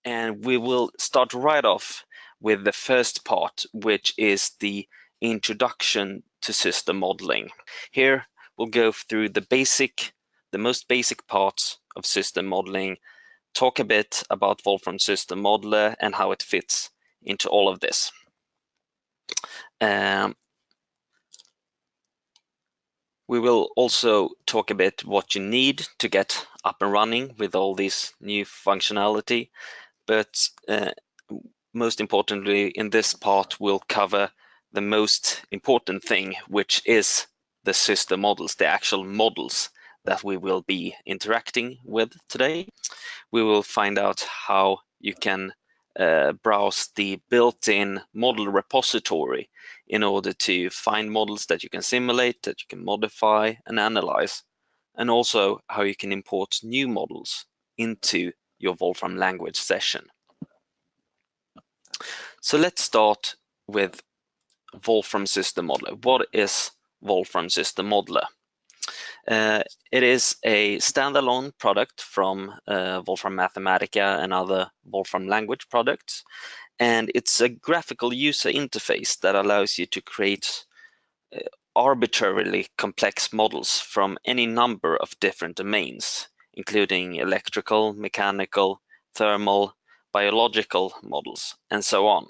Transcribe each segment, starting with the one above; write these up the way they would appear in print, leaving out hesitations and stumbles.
And we will start right off with the first part, which is the introduction to system modeling. Here we'll go through the most basic parts of system modeling, talk a bit about Wolfram System Modeler and how it fits into all of this. We will also talk a bit what you need to get up and running with all this new functionality, but most importantly in this part we'll cover the most important thing, which is the system models, the actual models that we will be interacting with today. We will find out how you can browse the built-in model repository in order to find models that you can simulate, that you can modify and analyze, and also how you can import new models into your Wolfram Language session. So let's start with Wolfram System Modeler. What is Wolfram System Modeler? It is a standalone product from Wolfram Mathematica and other Wolfram language products, and it's a graphical user interface that allows you to create arbitrarily complex models from any number of different domains, including electrical, mechanical, thermal, biological models, and so on.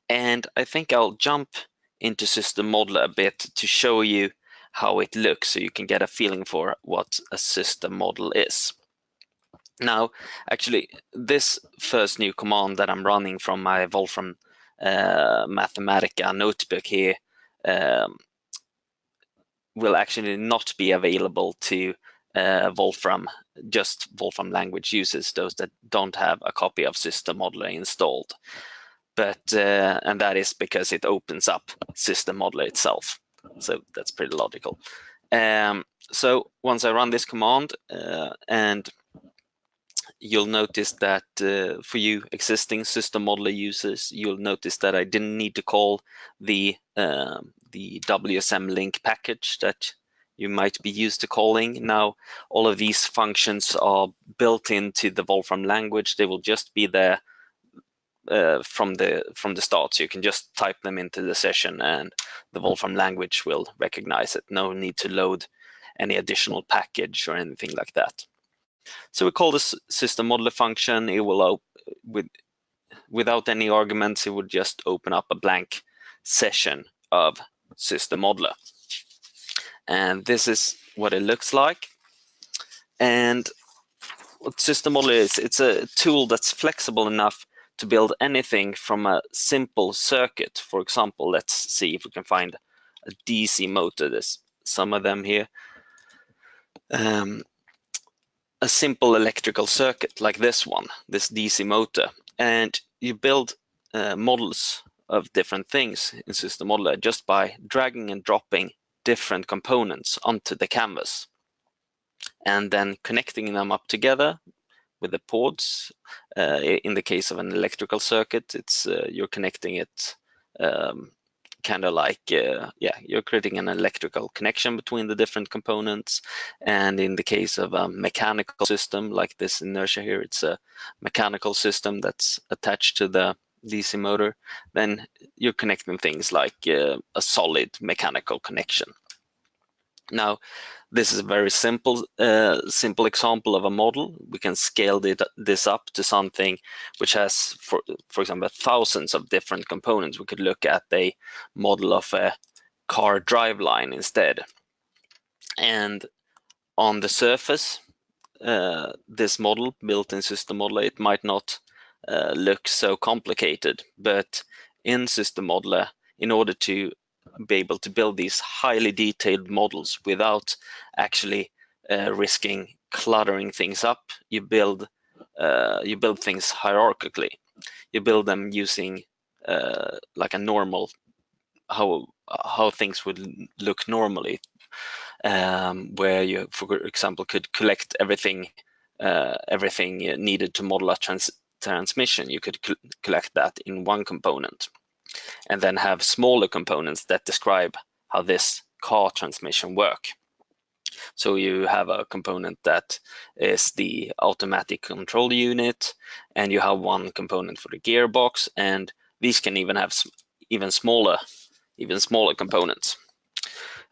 And I think I'll jump into System Modeler a bit to show you how it looks so you can get a feeling for what a system model is. Now, actually, this first new command that I'm running from my Wolfram Mathematica notebook here will actually not be available to just Wolfram language users, those that don't have a copy of System Modeler installed. But and that is because it opens up System Modeler itself. So that's pretty logical. So once I run this command, and you'll notice that for you existing System Modeler users, you'll notice that I didn't need to call the WSM link package that you might be used to calling. Now, all of these functions are built into the Wolfram language. They will just be there from the start, so you can just type them into the session and the Wolfram language will recognize it. No need to load any additional package or anything like that. So we call this system modeler function. It will without any arguments, it would just open up a blank session of system modeler, and this is what it looks like. And what system modeler is, it's a tool that's flexible enough to build anything from a simple circuit. For example, let's see if we can find a DC motor. There's some of them here. A simple electrical circuit like this one, this DC motor, and you build models of different things in System Modeler just by dragging and dropping different components onto the canvas and then connecting them up together with the ports. In the case of an electrical circuit, it's you're connecting it kind of like, you're creating an electrical connection between the different components. And in the case of a mechanical system like this inertia here, it's a mechanical system that's attached to the DC motor. Then you're connecting things like a solid mechanical connection. Now, this is a very simple example of a model. We can scale this up to something which has, for example, thousands of different components. We could look at a model of a car driveline instead. And on the surface, this model built in System Modeler, it might not look so complicated, but in System Modeler, in order to be able to build these highly detailed models without actually risking cluttering things up, you build things hierarchically. You build them using like a normal, how things would look normally, where you, for example, could collect everything needed to model a transmission. You could collect that in one component, and then have smaller components that describe how this car transmission work. So you have a component that is the automatic control unit, and you have one component for the gearbox, and these can even have even smaller components.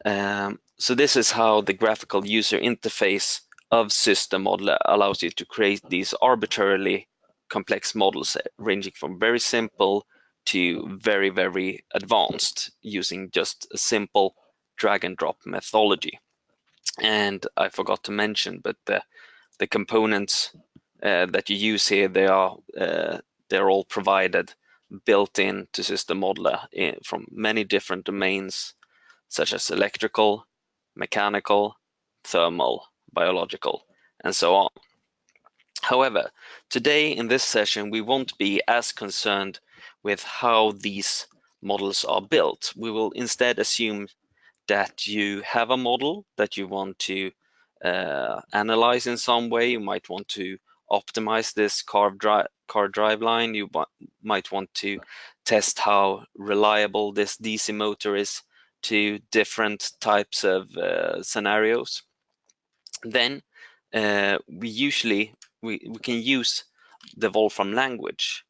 So this is how the graphical user interface of SystemModeler allows you to create these arbitrarily complex models ranging from very simple to very, very advanced using just a simple drag and drop methodology. And I forgot to mention, but the components that you use here, they're all provided built in to SystemModeler from many different domains, such as electrical, mechanical, thermal, biological, and so on. However, today in this session, we won't be as concerned with how these models are built. We will instead assume that you have a model that you want to analyze in some way. You might want to optimize this car driveline. You might want to test how reliable this DC motor is to different types of scenarios. Then we can use the Wolfram language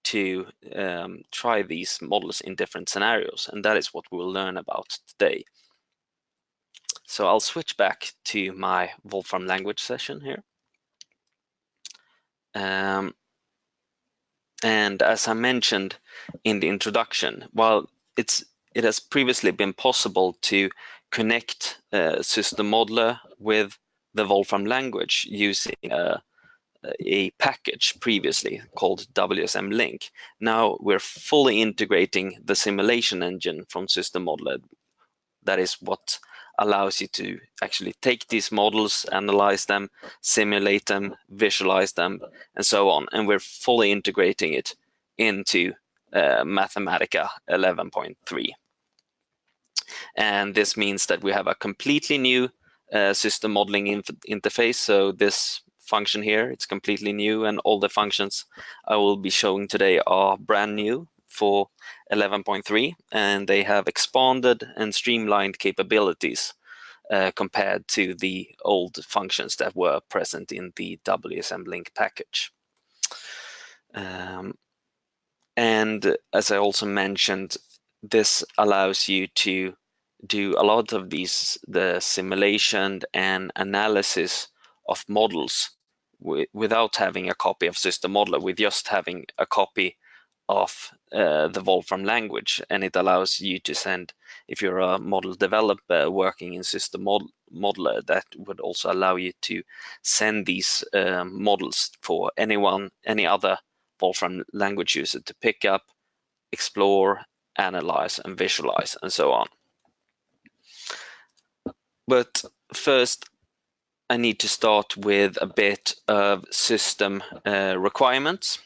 to try these models in different scenarios, and that is what we'll learn about today. So I'll switch back to my Wolfram language session here. And as I mentioned in the introduction, while it has previously been possible to connect SystemModeler with the Wolfram language using a package previously called WSM Link. Now we're fully integrating the simulation engine from SystemModeler. That is what allows you to actually take these models, analyze them, simulate them, visualize them, and so on. And we're fully integrating it into Mathematica 11.3. And this means that we have a completely new system modeling interface. So this function here, it's completely new, and all the functions I will be showing today are brand new for 11.3, and they have expanded and streamlined capabilities compared to the old functions that were present in the WSM Link package. And as I also mentioned, this allows you to do a lot of the simulation and analysis of models without having a copy of SystemModeler, with just having a copy of the Wolfram language. And it allows you to send, if you're a model developer working in SystemModeler, that would also allow you to send these models for any other Wolfram language user to pick up, explore, analyze, and visualize, and so on. But first, I need to start with a bit of system requirements.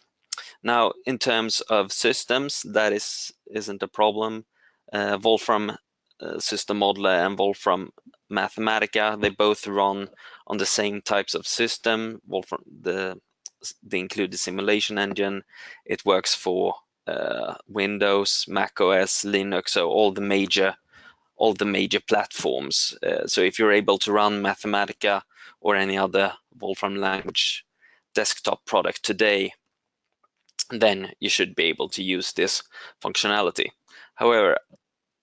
Now, in terms of systems, that isn't a problem. Wolfram SystemModeler and Wolfram Mathematica, they both run on the same types of system. Wolfram, the included simulation engine, it works for Windows, Mac OS, Linux, so all the major platforms. So if you're able to run Mathematica or any other Wolfram language desktop product today, then you should be able to use this functionality. However,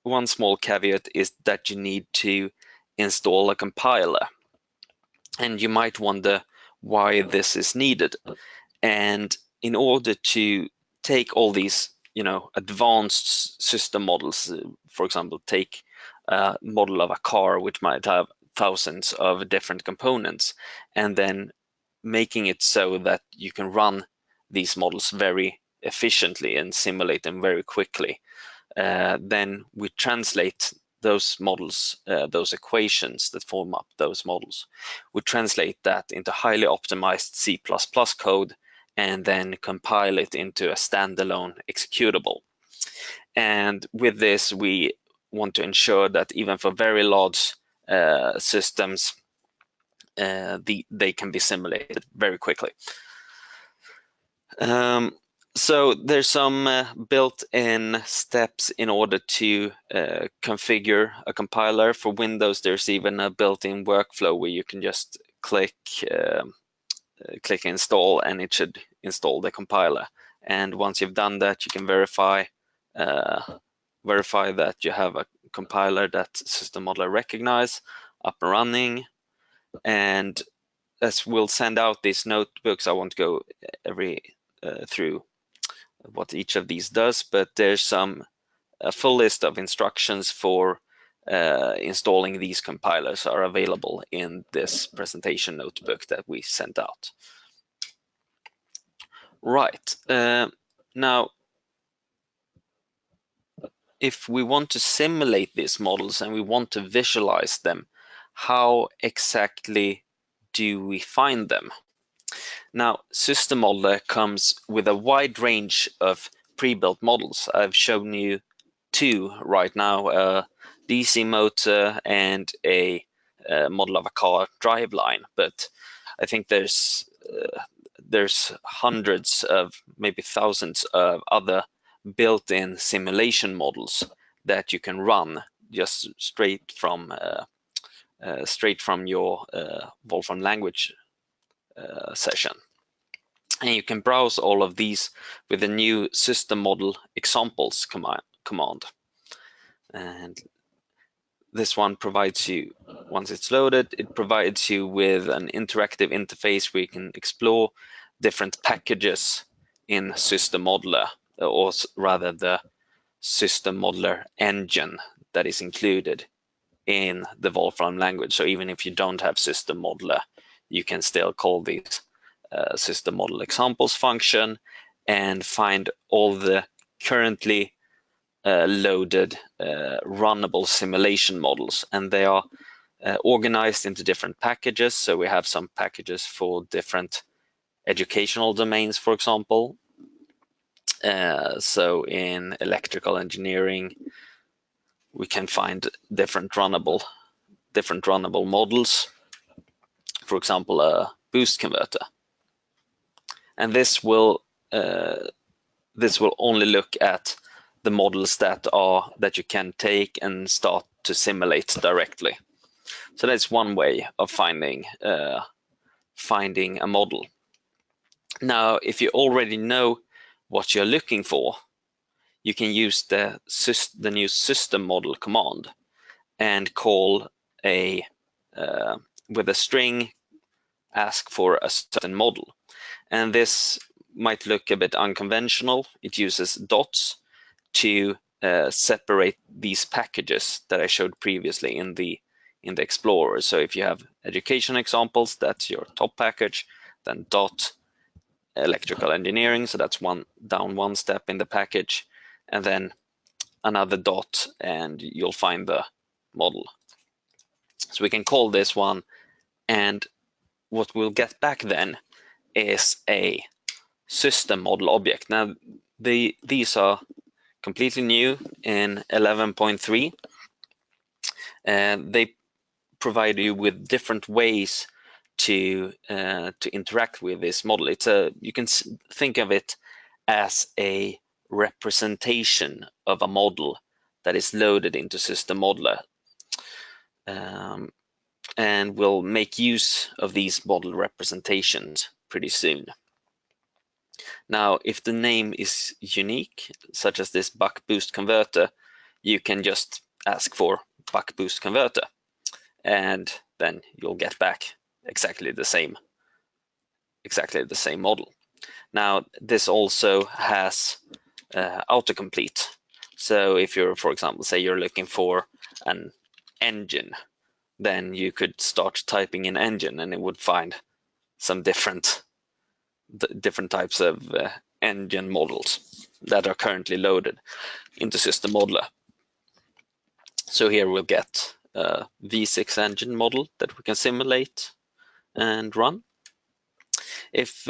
one small caveat is that you need to install a compiler. And you might wonder why this is needed. And in order to take all these, advanced system models, for example, take a model of a car which might have thousands of different components, and then making it so that you can run these models very efficiently and simulate them very quickly, then we translate those models, those equations that form up those models. We translate that into highly optimized C++ code and then compile it into a standalone executable. And with this, we want to ensure that even for very large systems, they can be simulated very quickly. So there's some built-in steps in order to configure a compiler. For Windows, there's even a built-in workflow where you can just click install and it should install the compiler. And once you've done that, you can verify that you have a compiler that SystemModeler recognize up and running. And as we'll send out these notebooks, I won't go through what each of these does, but there's a full list of instructions for installing these compilers are available in this presentation notebook that we sent out. Right. Now, if we want to simulate these models and we want to visualize them, how exactly do we find them? Now, SystemModeler comes with a wide range of pre-built models. I've shown you two right now, a DC motor and a model of a car driveline, but I think there's hundreds of, maybe thousands of other built-in simulation models that you can run just straight from your Wolfram Language session. And you can browse all of these with the new system model examples command. And this one provides you, once it's loaded, it provides you with an interactive interface where you can explore different packages in SystemModeler, or rather the SystemModeler engine that is included in the Wolfram language. So even if you don't have SystemModeler, you can still call these system model examples function and find all the currently loaded runnable simulation models, and they are organized into different packages. So we have some packages for different educational domains, for example. So in electrical engineering, we can find different runnable models. For example, a boost converter, and this will only look at the models that you can take and start to simulate directly. So that's one way of finding a model. Now, if you already know what you're looking for, you can use the new system model command and call with a string, ask for a certain model. And this might look a bit unconventional. It uses dots to separate these packages that I showed previously in the Explorer. So if you have education examples, that's your top package, then dot electrical engineering, so that's down one step in the package, and then another dot, and you'll find the model. So we can call this one, and what we'll get back then is a system model object. Now, these are completely new in 11.3, and they provide you with different ways to interact with this model. You can think of it as a representation of a model that is loaded into SystemModeler, and we'll make use of these model representations pretty soon. Now, if the name is unique, such as this buck boost converter, you can just ask for buck boost converter, and then you'll get back exactly the same model. Now, this also has autocomplete. So if you're, for example, say you're looking for an engine, then you could start typing in engine and it would find some different types of engine models that are currently loaded into SystemModeler. So here we'll get a V6 engine model that we can simulate and run. If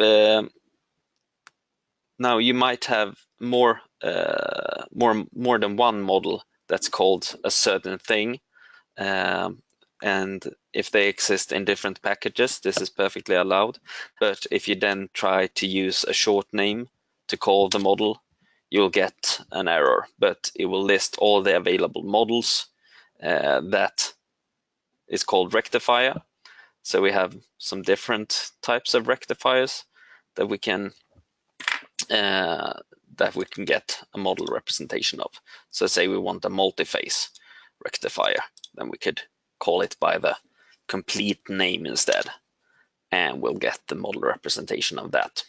now you might have more than one model that's called a certain thing, and if they exist in different packages, this is perfectly allowed. But if you then try to use a short name to call the model, you'll get an error, but it will list all the available models that is called rectifier. So we have some different types of rectifiers that we can get a model representation of. So say we want a multi-phase rectifier, then we could call it by the complete name instead, and we'll get the model representation of that.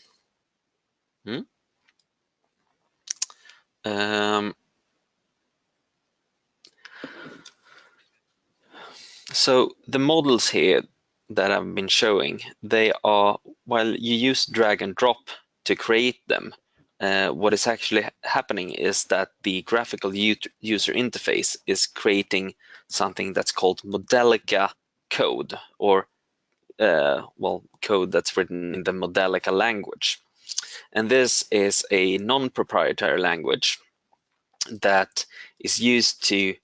So the models here that I've been showing, they are, while you use drag and drop to create them, what is actually happening is that the graphical user interface is creating something that's called Modelica code, or code that's written in the Modelica language. And this is a non-proprietary language that is used to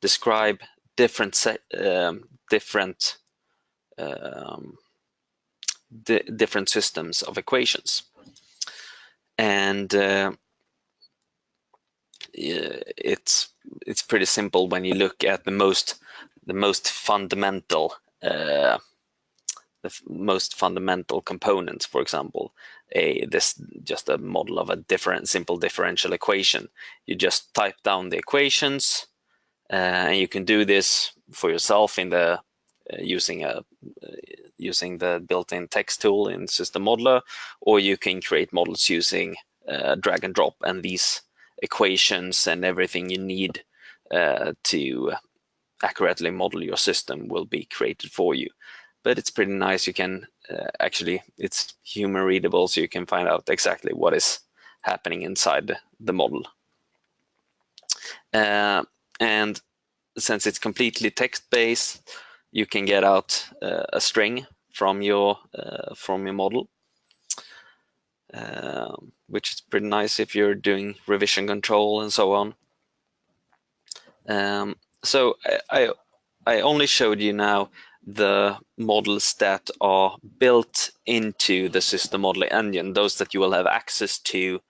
describe different systems of equations. And it's pretty simple when you look at the most fundamental components. For example, this just a model of a simple differential equation. You just type down the equations, and you can do this for yourself in the using the built-in text tool in SystemModeler, or you can create models using drag and drop, and these equations and everything you need to accurately model your system will be created for you. But it's pretty nice. You can it's human readable, so you can find out exactly what is happening inside the model. And since it's completely text-based, you can get out a string from your model, which is pretty nice if you're doing revision control and so on. So I only showed you now the models that are built into the SystemModeler engine, those that you will have access to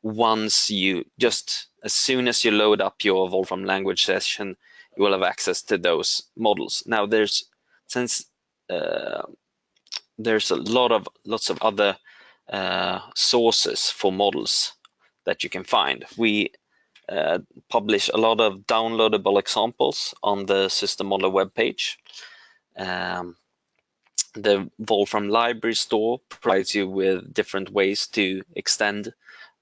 once as soon as you load up your Wolfram Language session, you will have access to those models. Now there's lots of other sources for models that you can find. We publish a lot of downloadable examples on the SystemModeler webpage. The Wolfram Library Store provides you with different ways to extend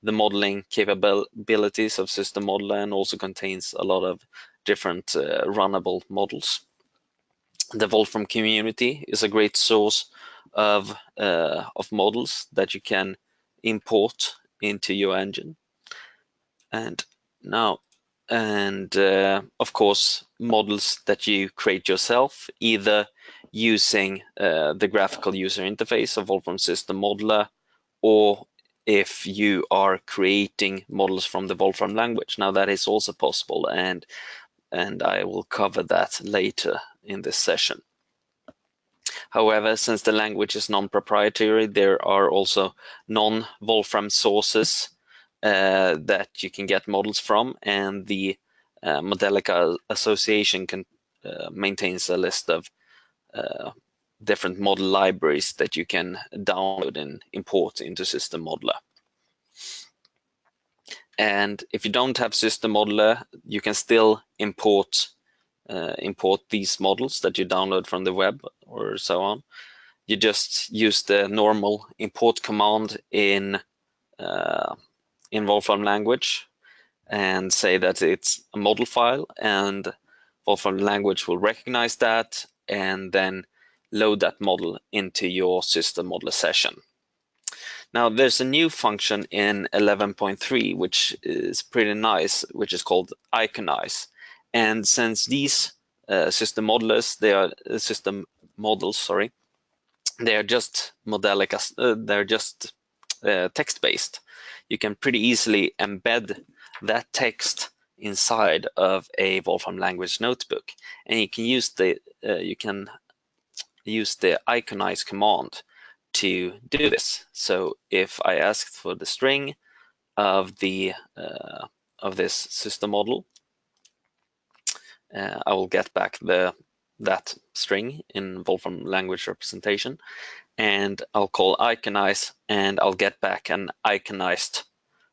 the modeling capabilities of SystemModeler, and also contains a lot of different runnable models. The Wolfram community is a great source of models that you can import into your engine. And of course, models that you create yourself, either using the graphical user interface of Wolfram SystemModeler, or if you are creating models from the Wolfram language. Now that is also possible, and I will cover that later in this session. However, since the language is non-proprietary, there are also non-Wolfram sources that you can get models from, and the Modelica Association maintains a list of different model libraries that you can download and import into SystemModeler. And if you don't have SystemModeler, you can still import these models that you download from the web or so on. You just use the normal import command in Wolfram Language and say that it's a model file, and Wolfram Language will recognize that and then load that model into your SystemModeler session. Now there's a new function in 11.3 which is pretty nice, which is called iconize. And since these system models, they are just Modelica, they're just text-based. You can pretty easily embed that text inside of a Wolfram Language notebook, and you can use the iconize command to do this. So if I asked for the string, of the of this system model. I will get back that string in Wolfram language representation, and I'll call iconize, and I'll get back an iconized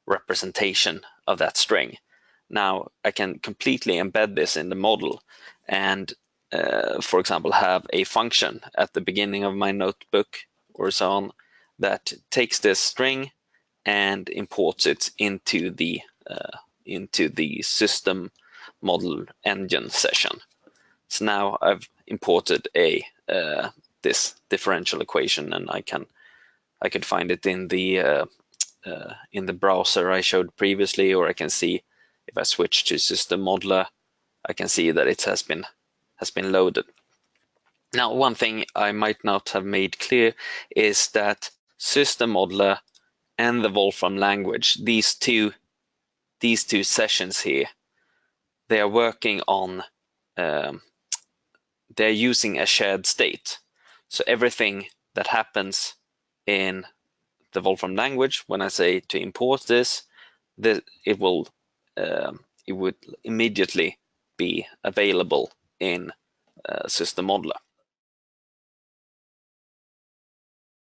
representation of that string. Now I can completely embed this in the model and for example have a function at the beginning of my notebook or so on that takes this string and imports it into the system model engine session. So now I've imported this differential equation, and I could find it in the browser I showed previously, or I can see if I switch to System Modeler, I can see that it has been loaded. Now, one thing I might not have made clear is that System Modeler and the Wolfram language, these two sessions here, they are working on, they're using a shared state. So everything that happens in the Wolfram language, when I say to import this, it would immediately be available in System Modeler.